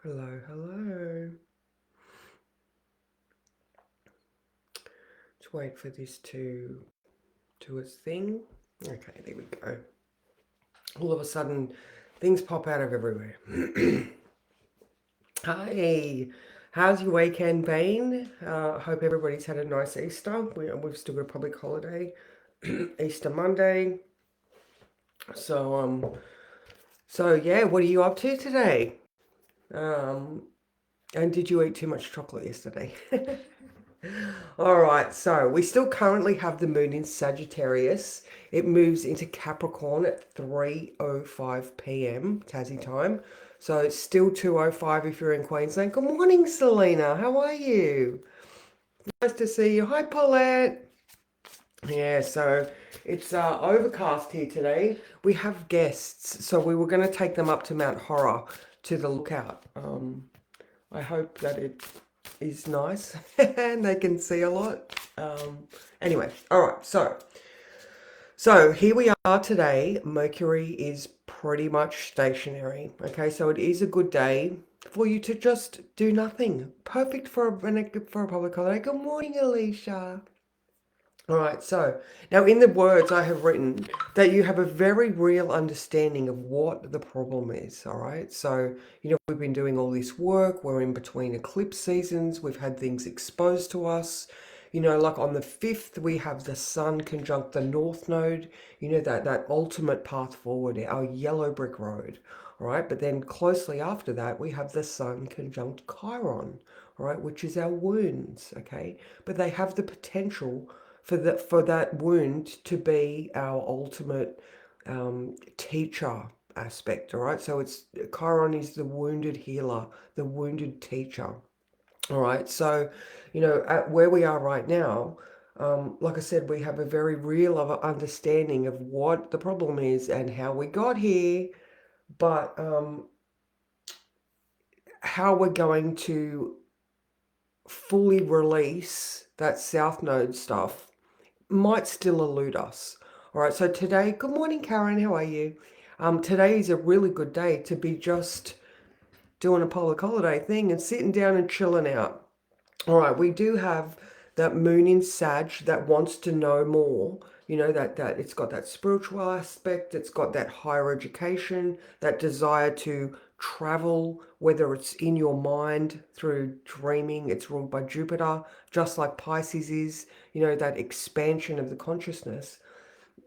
Hello, hello. Just wait for this to do its thing. Okay, there we go. All of a sudden, things pop out of everywhere. Hi, how's your weekend been? Hope everybody's had a nice Easter. We've still got a public holiday, Easter Monday. So so yeah, what are you up to today? Um, and did you eat too much chocolate yesterday? All right, so we still currently have the moon in Sagittarius. It moves into Capricorn at 3:05 p.m. Tassie time. So it's still 2:05 if you're in Queensland. Good morning, Selena. How are you? Nice to see you. Hi, Paulette. Yeah, so it's overcast here today. We have guests, so we were going to take them up to Mount Horror to the lookout. I hope that it is nice and they can see a lot. Anyway, all right. So here we are today. Mercury is pretty much stationary. Okay, so it is a good day for you to just do nothing. Perfect for a public holiday. Good morning, Alicia. All right, so now in the words I have written that you have a very real understanding of what the problem is. All right, so we've been doing all this work, we're in between eclipse seasons, we've had things exposed to us. Like on the 5th, we have the Sun conjunct the North Node, that ultimate path forward, our yellow brick road. All right, but then closely after that, we have the Sun conjunct Chiron, all right, which is our wounds, okay? But they have the potential for that wound to be our ultimate teacher aspect. All right, so it's Chiron is the wounded healer, the wounded teacher. All right, so at where we are right now, like I said, we have a very real of understanding of what the problem is and how we got here, but how we're going to fully release that South Node stuff might still elude us. All right, so today, good morning, Karen. How are you? Today is a really good day to be just doing a public holiday thing and sitting down and chilling out. All right, we do have that moon in Sag that wants to know more. That it's got that spiritual aspect, it's got that higher education, that desire to travel, whether it's in your mind through dreaming, it's ruled by Jupiter, just like Pisces is, that expansion of the consciousness.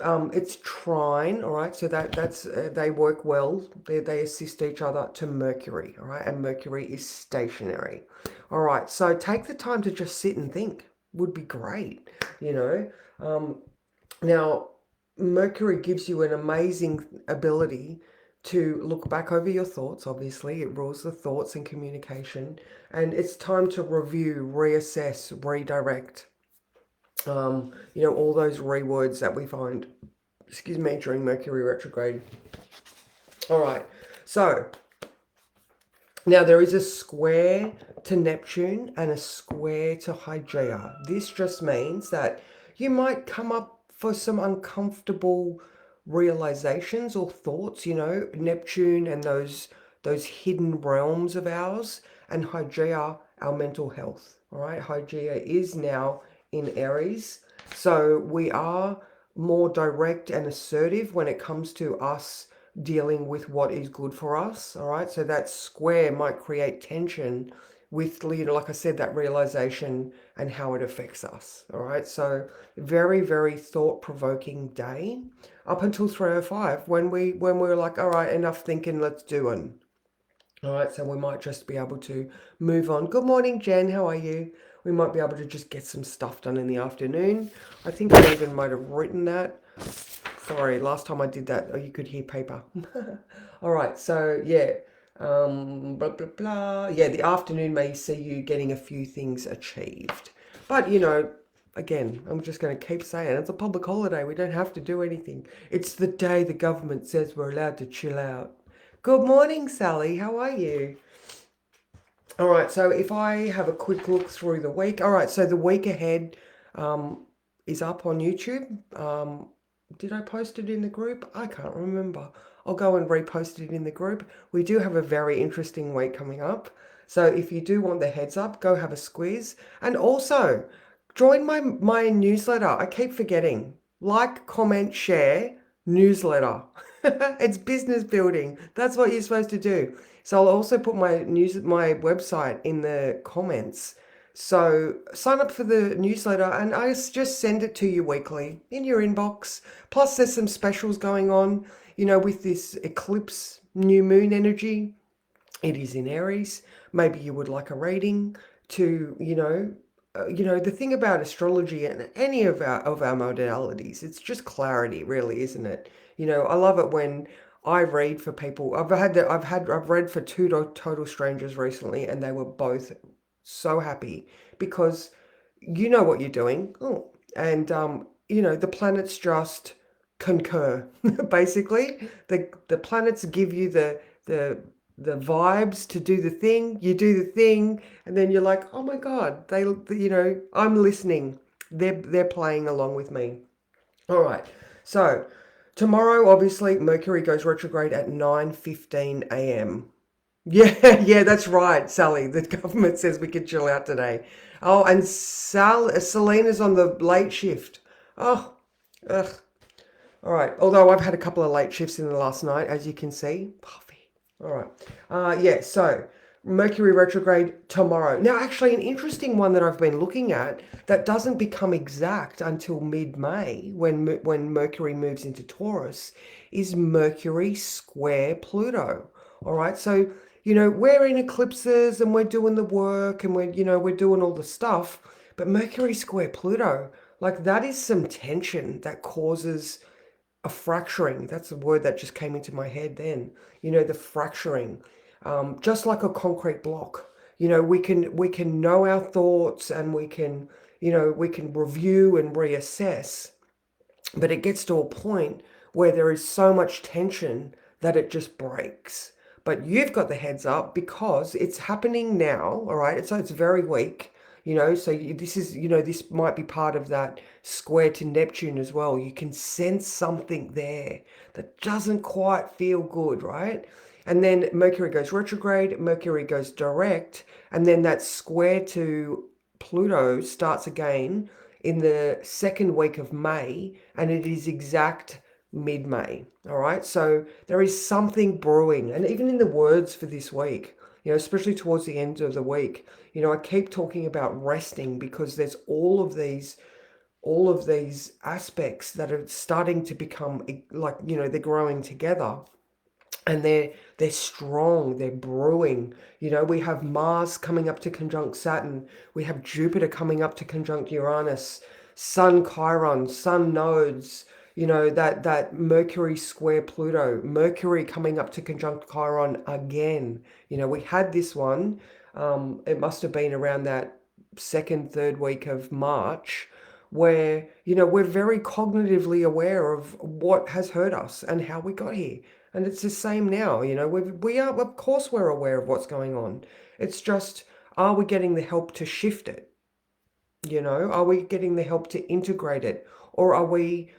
It's trine, all right, so that's they work well, they assist each other to Mercury, all right, and Mercury is stationary. All right, so take the time to just sit and think would be great, you know. Now, Mercury gives you an amazing ability to look back over your thoughts. Obviously, it rules the thoughts and communication, and it's time to review, reassess, redirect, all those rewords that we find, excuse me, during Mercury retrograde. All right, so now there is a square to Neptune and a square to Hygeia. This just means that you might come up for some uncomfortable realizations or thoughts, Neptune and those hidden realms of ours, and Hygeia, our mental health. All right, Hygeia is now in Aries, so we are more direct and assertive when it comes to us dealing with what is good for us. All right, so that square might create tension with, like I said, that realization and how it affects us. All right, so very, very thought-provoking day up until 3:05 when we're like, all right, enough thinking, let's do it. All right, so we might just be able to move on. Good morning, Jen. How are you? We might be able to just get some stuff done in the afternoon. I think I even might have written that. Sorry, last time I did that, you could hear paper. All right, so yeah, blah, blah, blah. Yeah, the afternoon may see you getting a few things achieved. But, again, I'm just going to keep saying it's a public holiday. We don't have to do anything. It's the day the government says we're allowed to chill out. Good morning, Sally. How are you? All right, so if I have a quick look through the week. All right, so the week ahead is up on YouTube. Did I post it in the group? I can't remember. I'll go and repost it in the group. We do have a very interesting week coming up. So if you do want the heads up, go have a squiz. And also, join my newsletter. I keep forgetting. Like, comment, share, newsletter. It's business building. That's what you're supposed to do. So I'll also put my website in the comments. So sign up for the newsletter and I just send it to you weekly in your inbox. Plus there's some specials going on, with this eclipse new moon energy. It is in Aries. Maybe you would like a reading to, the thing about astrology and any of our modalities, it's just clarity, really, isn't it? I love it when I read for people. I've read for two total strangers recently, and they were both so happy because you know what you're doing. Oh, and the planets just concur. Basically, the planets give you the the vibes to do the thing. You do the thing, and then you're like, oh my god, I'm listening. They're playing along with me. All right, so tomorrow, obviously, Mercury goes retrograde at 9:15 a.m. Yeah, yeah, that's right, Sally. The government says we can chill out today. Oh, and Selena's on the late shift. Oh, ugh. All right. Although I've had a couple of late shifts in the last night, as you can see. Puffy. All right. Yeah, so Mercury retrograde tomorrow. Now, actually, an interesting one that I've been looking at that doesn't become exact until mid-May when Mercury moves into Taurus is Mercury square Pluto. All right. So, we're in eclipses and we're doing the work and we're doing all the stuff, but Mercury square Pluto, like that is some tension that causes a fracturing. That's the word that just came into my head then. The fracturing, just like a concrete block. We can know our thoughts and we can review and reassess, but it gets to a point where there is so much tension that it just breaks. But you've got the heads up because it's happening now, all right? So it's very weak, so this might be part of that square to Neptune as well. You can sense something there that doesn't quite feel good, right? And then Mercury goes retrograde, Mercury goes direct, and then that square to Pluto starts again in the second week of May, and it is exact mid-May. All right, so there is something brewing, and even in the words for this week, especially towards the end of the week, I keep talking about resting because there's all of these aspects that are starting to become like, they're growing together and they're strong, they're brewing. We have Mars coming up to conjunct Saturn, we have Jupiter coming up to conjunct Uranus, Sun Chiron, Sun nodes, that Mercury square Pluto, Mercury coming up to conjunct Chiron again. We had this one, it must have been around that second, third week of March, where, we're very cognitively aware of what has hurt us and how we got here. And it's the same now, we are, of course, we're aware of what's going on. It's just, are we getting the help to shift it? Are we getting the help to integrate it? Or are we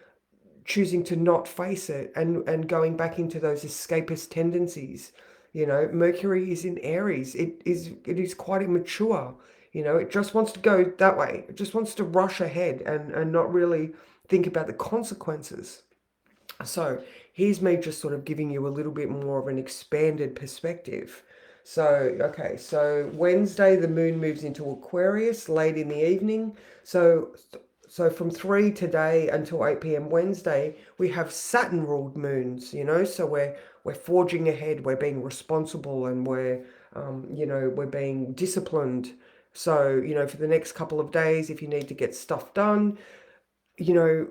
choosing to not face it and going back into those escapist tendencies? Mercury is in Aries. It is quite immature. It just wants to go that way. It just wants to rush ahead and not really think about the consequences. So here's me just sort of giving you a little bit more of an expanded perspective. So, okay, so Wednesday the moon moves into Aquarius late in the evening. So from 3 today until 8 p.m. Wednesday, we have Saturn ruled moons, so we're forging ahead, we're being responsible, and we're being disciplined. So, for the next couple of days, if you need to get stuff done, you know,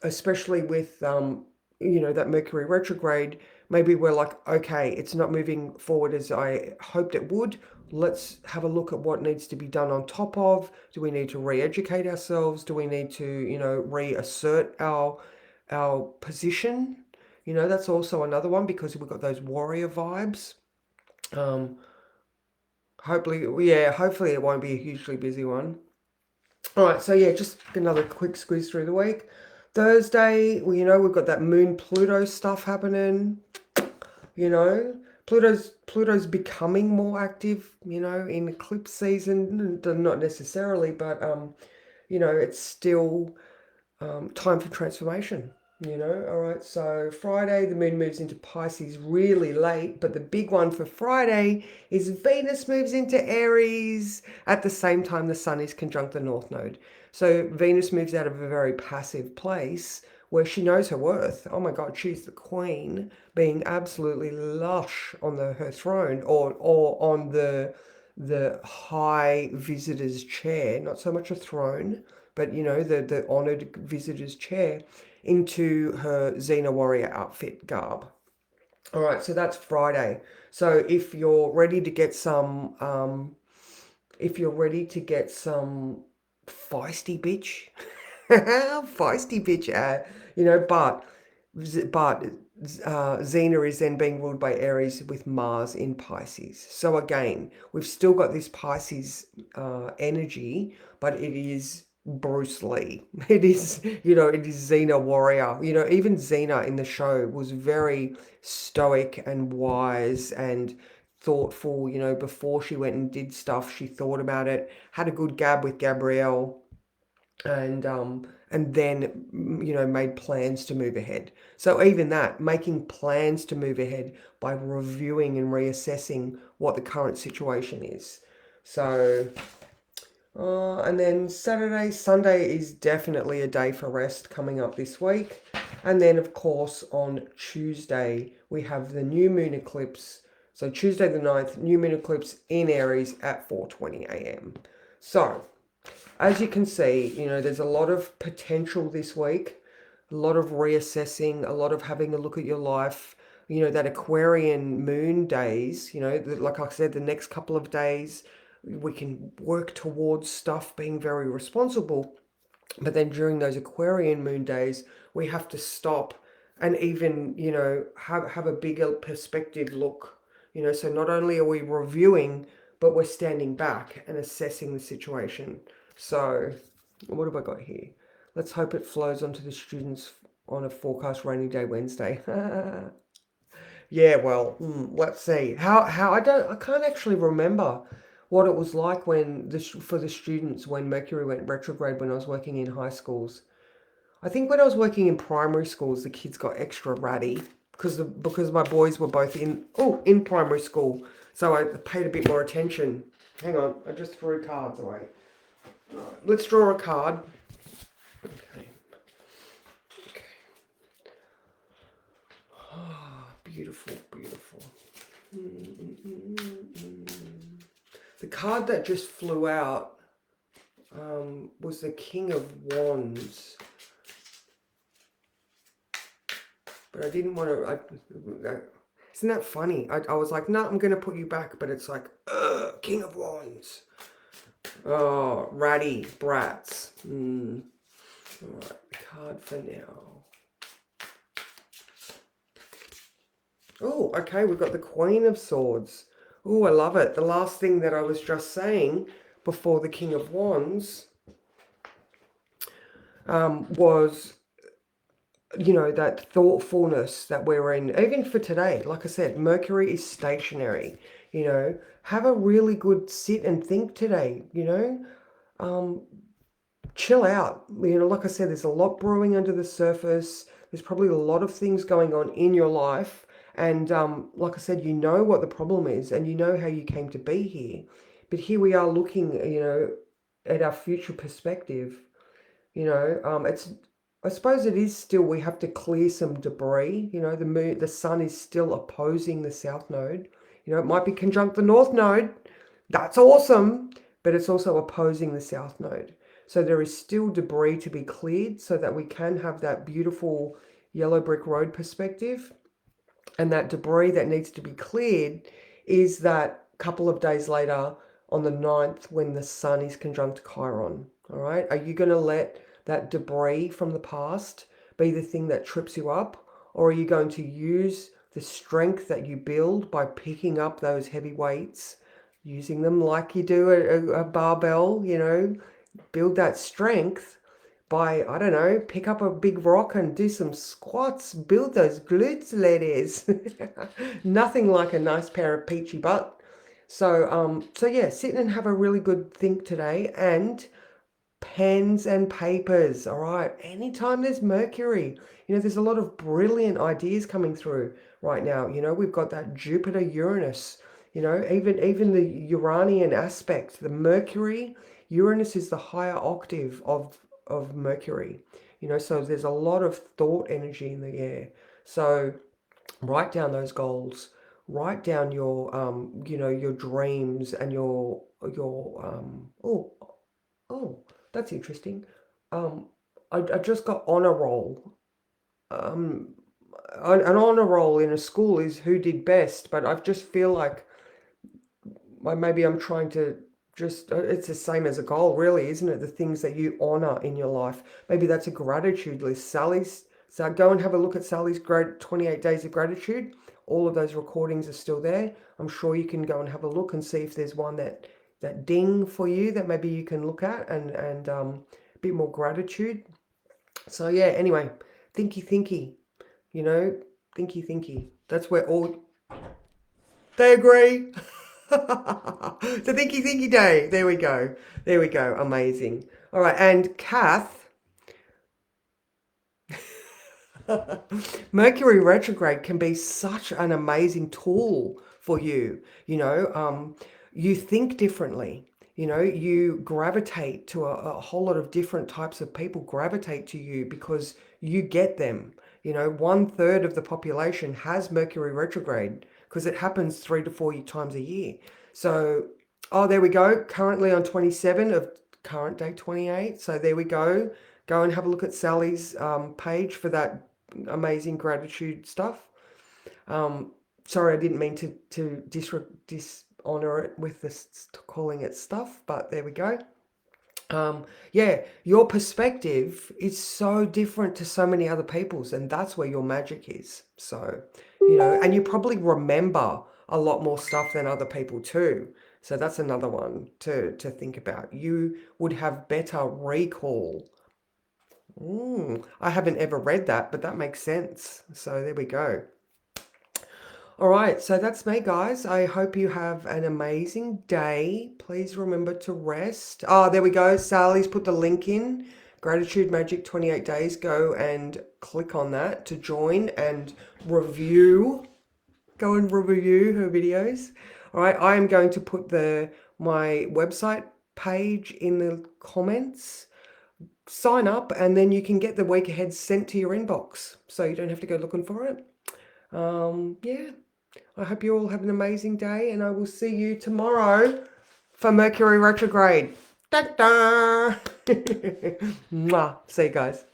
especially with that Mercury retrograde, maybe we're like, okay, it's not moving forward as I hoped it would. Let's have a look at what needs to be done on top of. Do we need to re-educate ourselves? Do we need to, reassert our position? That's also another one because we've got those warrior vibes. Um, hopefully it won't be a hugely busy one. All right, so yeah, just another quick squeeze through the week. Thursday, we've got that Moon Pluto stuff happening. you know. Pluto's becoming more active, you know, in eclipse season. Not necessarily, but you know, it's still time for transformation, you know. All right, so Friday the moon moves into Pisces really late, but the big one for Friday is Venus moves into Aries at the same time the sun is conjunct the north node. So Venus moves out of a very passive place where she knows her worth. Oh my god, she's the queen, being absolutely lush on her throne, or on the high visitor's chair, not so much a throne, but you know, the honored visitor's chair, into her Xena warrior outfit garb. All right, so that's Friday. So if you're ready to get some feisty bitch, feisty bitch, you know, but Xena is then being ruled by Aries with Mars in Pisces. So again, we've still got this Pisces energy, but it is Bruce Lee. It is, you know, it is Xena warrior. You know, even Xena in the show was very stoic and wise and thoughtful. You know, before she went and did stuff, she thought about it, had a good gab with Gabrielle, and then, you know, made plans to move ahead. So even that, making plans to move ahead by reviewing and reassessing what the current situation is. So and then Saturday, Sunday is definitely a day for rest coming up this week. And then, of course, on Tuesday, we have the new moon eclipse. So Tuesday the 9th, new moon eclipse in Aries at 4:20 a.m. So as you can see, you know, there's a lot of potential this week, a lot of reassessing, a lot of having a look at your life. You know, that Aquarian moon days, you know, like I said, the next couple of days, we can work towards stuff being very responsible. But then during those Aquarian moon days, we have to stop and even, you know, have a bigger perspective look. You know, so not only are we reviewing, but we're standing back and assessing the situation. So, what have I got here? Let's hope it flows onto the students on a forecast rainy day Wednesday. Yeah, well, let's see. How I can't actually remember what it was like when for the students when Mercury went retrograde when I was working in high schools. I think when I was working in primary schools, the kids got extra ratty because my boys were both in primary school, so I paid a bit more attention. Hang on, I just threw cards away. Right, let's draw a card. Okay. Okay. Ah, beautiful, beautiful. The card that just flew out was the King of Wands. But I didn't want to... Isn't that funny? I was like, no, I'm going to put you back. But it's like, King of Wands. Oh, ratty brats. Alright, card for now. Oh, okay, we've got the Queen of Swords. Oh, I love it. The last thing that I was just saying before the King of Wands was, you know, that thoughtfulness that we're in. Even for today, like I said, Mercury is stationary. You know, have a really good sit and think today, you know. Chill out. You know, like I said, there's a lot brewing under the surface. There's probably a lot of things going on in your life. And like I said, you know what the problem is and you know how you came to be here. But here we are looking, you know, at our future perspective. You know, I suppose it is still, we have to clear some debris. You know, the sun is still opposing the south node. You know, it might be conjunct the north node. That's awesome. But it's also opposing the south node. So there is still debris to be cleared so that we can have that beautiful yellow brick road perspective. And that debris that needs to be cleared is that couple of days later on the 9th when the sun is conjunct Chiron. All right. Are you going to let that debris from the past be the thing that trips you up? Or are you going to use the strength that you build by picking up those heavy weights, using them like you do a barbell, you know, build that strength, by, I don't know, pick up a big rock and do some squats, build those glutes, ladies. Nothing like a nice pair of peachy butt. So yeah, sit and have a really good think today, and pens and papers. All right, anytime there's Mercury, there's a lot of brilliant ideas coming through right now. We've got that Jupiter Uranus, even the Uranian aspect, the Mercury. Uranus is the higher octave of Mercury. So there's a lot of thought energy in the air. So write down those goals, write down your dreams and oh, that's interesting. Um, I just got honor roll. Um, an honor roll in a school is who did best, but I just feel like maybe I'm trying to just, it's the same as a goal, really, isn't it? The things that you honor in your life. Maybe that's a gratitude list. So go and have a look at Sally's 28 Days of Gratitude. All of those recordings are still there. I'm sure you can go and have a look and see if there's one that ding for you that maybe you can look at, and a bit more gratitude. So yeah, anyway, thinky, thinky. That's where all they agree. The thinky day. There we go. There we go. Amazing. All right, and Kath, Mercury retrograde can be such an amazing tool for you. You think differently. You gravitate to a whole lot of different types of people gravitate to you because you get them. 1/3 of the population has Mercury retrograde because it happens 3 to 4 times a year. So, oh, there we go. Currently on 27 of current day 28. So there we go. Go and have a look at Sally's page for that amazing gratitude stuff. Sorry, I didn't mean to dishonor it with this calling it stuff, but there we go. Yeah, your perspective is so different to so many other people's, and that's where your magic is. So, and you probably remember a lot more stuff than other people too. So that's another one to think about. You would have better recall. I haven't ever read that, but that makes sense. So there we go. All right, so that's me, guys. I hope you have an amazing day. Please remember to rest. Oh, there we go. Sally's put the link in. Gratitude Magic 28 Days. Go and click on that to join and review. Go and review her videos. All right, I am going to put my website page in the comments. Sign up, and then you can get the week ahead sent to your inbox, so you don't have to go looking for it. Yeah. I hope you all have an amazing day, and I will see you tomorrow for Mercury retrograde. Ta-da! Mwah. See you guys.